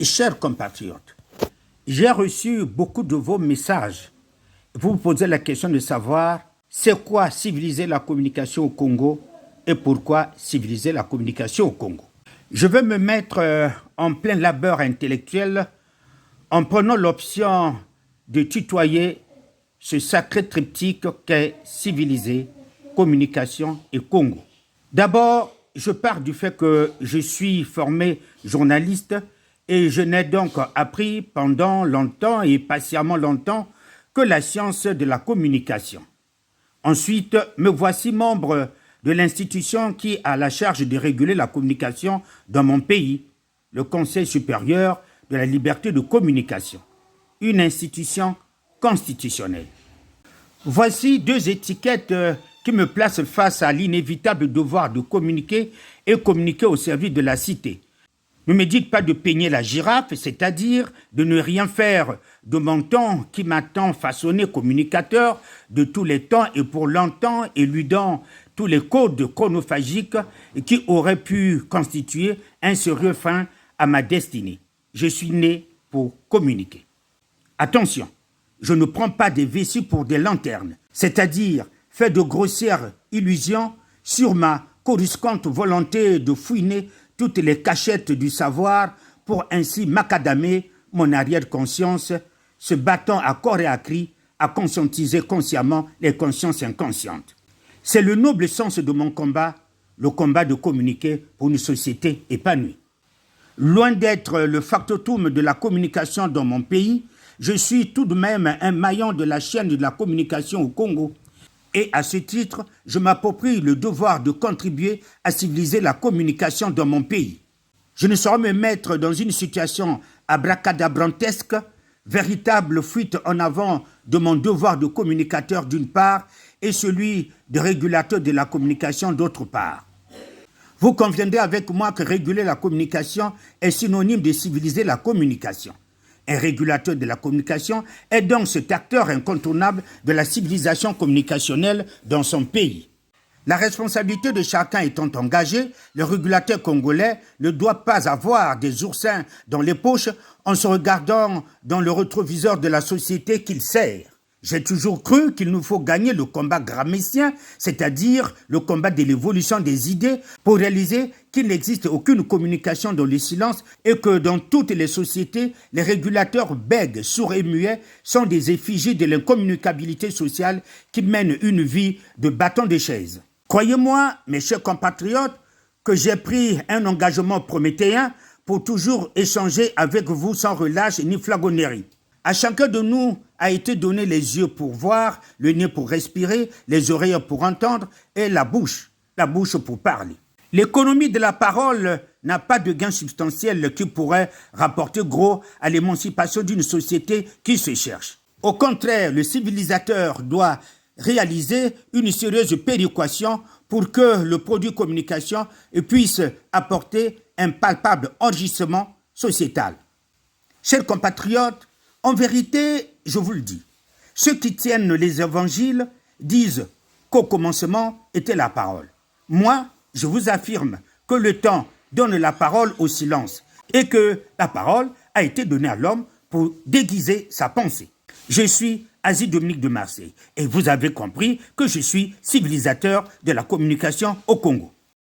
Chers compatriotes, j'ai reçu beaucoup de vos messages. Vous vous posez la question de savoir c'est quoi civiliser la communication au Congo et pourquoi civiliser la communication au Congo. Je vais me mettre en plein labeur intellectuel en prenant l'option de tutoyer ce sacré triptyque qu'est civiliser, communication et Congo. D'abord, je pars du fait que je suis formé journaliste et je n'ai donc appris pendant longtemps et patiemment longtemps que la science de la communication. Ensuite, me voici membre de l'institution qui a la charge de réguler la communication dans mon pays, le Conseil supérieur de la liberté de communication, une institution constitutionnelle. Voici deux étiquettes qui me placent face à l'inévitable devoir de communiquer et communiquer au service de la cité. Ne me dites pas de peigner la girafe, c'est-à-dire de ne rien faire de mon temps qui m'a tant façonné communicateur de tous les temps et pour longtemps, éludant tous les codes chronophagiques qui auraient pu constituer un sérieux frein à ma destinée. Je suis né pour communiquer. Attention, je ne prends pas des vessies pour des lanternes, c'est-à-dire fait de grossières illusions sur ma coruscante volonté de fouiner toutes les cachettes du savoir pour ainsi macadamer mon arrière-conscience, se battant à corps et à cri à conscientiser consciemment les consciences inconscientes. C'est le noble sens de mon combat, le combat de communiquer pour une société épanouie. Loin d'être le factotum de la communication dans mon pays, je suis tout de même un maillon de la chaîne de la communication au Congo. Et à ce titre, je m'approprie le devoir de contribuer à civiliser la communication dans mon pays. Je ne saurais me mettre dans une situation abracadabrantesque, véritable fuite en avant de mon devoir de communicateur d'une part et celui de régulateur de la communication d'autre part. Vous conviendrez avec moi que réguler la communication est synonyme de civiliser la communication. Un régulateur de la communication est donc cet acteur incontournable de la civilisation communicationnelle dans son pays. La responsabilité de chacun étant engagée, le régulateur congolais ne doit pas avoir des oursins dans les poches en se regardant dans le rétroviseur de la société qu'il sert. J'ai toujours cru qu'il nous faut gagner le combat gramscien, c'est-à-dire le combat de l'évolution des idées, pour réaliser qu'il n'existe aucune communication dans le silence et que dans toutes les sociétés, les régulateurs bègues, sourds et muets sont des effigies de l'incommunicabilité sociale qui mènent une vie de bâton de chaise. Croyez-moi, mes chers compatriotes, que j'ai pris un engagement prométhéen pour toujours échanger avec vous sans relâche ni flagornerie. À chacun de nous a été donné les yeux pour voir, le nez pour respirer, les oreilles pour entendre et la bouche pour parler. L'économie de la parole n'a pas de gain substantiel qui pourrait rapporter gros à l'émancipation d'une société qui se cherche. Au contraire, le civilisateur doit réaliser une sérieuse péréquation pour que le produit communication puisse apporter un palpable enrichissement sociétal. Chers compatriotes, en vérité, je vous le dis, ceux qui tiennent les évangiles disent qu'au commencement était la parole. Moi, je vous affirme que le temps donne la parole au silence et que la parole a été donnée à l'homme pour déguiser sa pensée. Je suis Asie Dominique de Marseille et vous avez compris que je suis civilisateur de la communication au Congo.